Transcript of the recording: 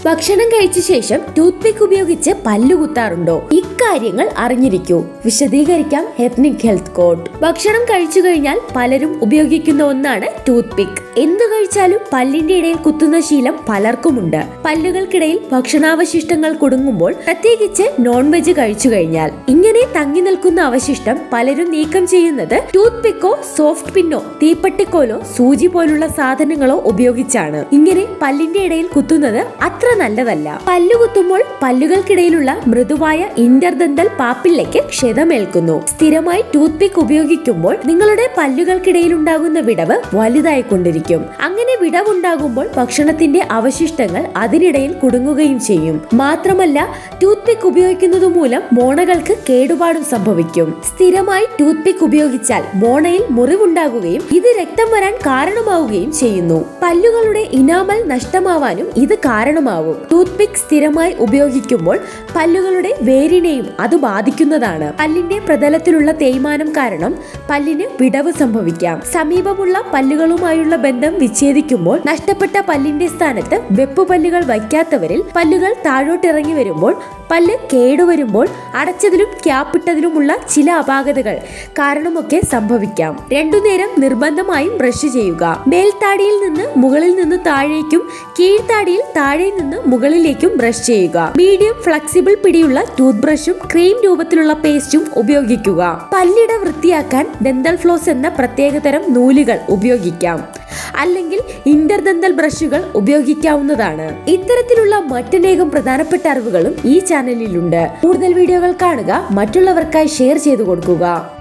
ഭക്ഷണം കഴിച്ച ശേഷം ടൂത്ത് പിക്ക് ഉപയോഗിച്ച് പല്ലു കുത്താറുണ്ടോ? ഇക്കാര്യങ്ങൾ അറിഞ്ഞിരിക്കൂ. വിശദീകരിക്കാം എത്നിക് ഹെൽത്ത് കോഡ്. ഭക്ഷണം കഴിച്ചു കഴിഞ്ഞാൽ പലരും ഉപയോഗിക്കുന്ന ഒന്നാണ് ടൂത്ത് പിക്ക്. എന്തു കഴിച്ചാലും പല്ലിന്റെ ഇടയിൽ കുത്തുന്ന ശീലം പലർക്കുമുണ്ട്. പല്ലുകൾക്കിടയിൽ ഭക്ഷണാവശിഷ്ടങ്ങൾ കുടുങ്ങുമ്പോൾ, പ്രത്യേകിച്ച് നോൺ വെജ് കഴിച്ചു കഴിഞ്ഞാൽ, ഇങ്ങനെ തങ്ങി നിൽക്കുന്ന അവശിഷ്ടം പലരും നീക്കം ചെയ്യുന്നത് ടൂത്ത് പിക്കോ സോഫ്റ്റ് പിന്നോ തീപ്പട്ടിക്കോലോ സൂചി പോലുള്ള സാധനങ്ങളോ ഉപയോഗിച്ചാണ്. ഇങ്ങനെ പല്ലിന്റെ ഇടയിൽ കുത്തുന്നത് അത്ര നല്ലതല്ല. പല്ലു കുത്തുമ്പോൾ പല്ലുകൾക്കിടയിലുള്ള മൃദുവായ ഇന്റർദന്തൽ പാപ്പില്ലയ്ക്ക് ക്ഷതമേൽക്കുന്നു. സ്ഥിരമായി ടൂത്ത് പിക്ക് ഉപയോഗിക്കുമ്പോൾ നിങ്ങളുടെ പല്ലുകൾക്കിടയിൽ ഉണ്ടാകുന്ന വിടവ് വലുതായിക്കൊണ്ടിരിക്കും. അങ്ങനെ വിടവുണ്ടാകുമ്പോൾ ഭക്ഷണത്തിന്റെ അവശിഷ്ടങ്ങൾ അതിനിടയിൽ കുടുങ്ങുകയും ചെയ്യും. മാത്രമല്ല, ടൂത്ത് പിക്ക് ഉപയോഗിക്കുന്നത് മൂലം മോണകൾക്ക് കേടുപാടും സംഭവിക്കും. സ്ഥിരമായി ടൂത്ത് പിക്ക് ഉപയോഗിച്ചാൽ മോണയിൽ മുറിവുണ്ടാകുകയും ഇത് രക്തം വരാൻ കാരണമാവുകയും ചെയ്യുന്നു. പല്ലുകളുടെ ഇനാമൽ നഷ്ടമാവാനും ഇത് കാരണമാവും. ടൂത്ത് പിക്ക് സ്ഥിരമായി ഉപയോഗിക്കുമ്പോൾ പല്ലുകളുടെ വേരിനെയും അത് ബാധിക്കുന്നതാണ്. പല്ലിന്റെ പ്രതലത്തിലുള്ള തേയ്മാനം കാരണം പല്ലിന് വിടവ് സംഭവിക്കാം. സമീപമുള്ള പല്ലുകളുമായുള്ള ബന്ധം വിച്ഛേദിക്കുമ്പോൾ നഷ്ടപ്പെട്ട പല്ലിന്റെ സ്ഥാനത്ത് വെപ്പുപല്ലുകൾ വയ്ക്കാത്തവരിൽ പല്ലുകൾ താഴോട്ടിറങ്ങി വരുമ്പോൾ, പല്ല് കേടുവരുമ്പോൾ അടച്ചതിലും ക്യാപ്പിട്ടതിലുമുള്ള ചില അപാകതകൾ കാരണമൊക്കെ സംഭവിക്കാം. രണ്ടുനേരം നിർബന്ധമായും ബ്രഷ് ചെയ്യുക. മേൽത്താടിയിൽ നിന്ന് മുകളിൽ നിന്ന് താഴേക്കും കീഴ്ത്താടിയിൽ താഴെ നിന്ന് മുകളിലേക്കും ബ്രഷ് ചെയ്യുക. മീഡിയം ഫ്ലെക്സിബിൾ പിടിയുള്ള ടൂത്ത് ബ്രഷും ക്രീം രൂപത്തിലുള്ള പേസ്റ്റും ഉപയോഗിക്കുക. പല്ലിട വൃത്തിയാക്കാൻ ഡെന്റൽ ഫ്ലോസ് എന്ന പ്രത്യേകതരം നൂലുകൾ ഉപയോഗിക്കാം. അല്ലെങ്കിൽ ഇന്റർദന്തൽ ബ്രഷുകൾ ഉപയോഗിക്കാവുന്നതാണ്. ഇത്തരത്തിലുള്ള മറ്റനേകം പ്രധാനപ്പെട്ട അറിവുകളും ഈ ചാനലിലുണ്ട്. കൂടുതൽ വീഡിയോകൾ കാണുക, മറ്റുള്ളവർക്കായി ഷെയർ ചെയ്തു കൊടുക്കുക.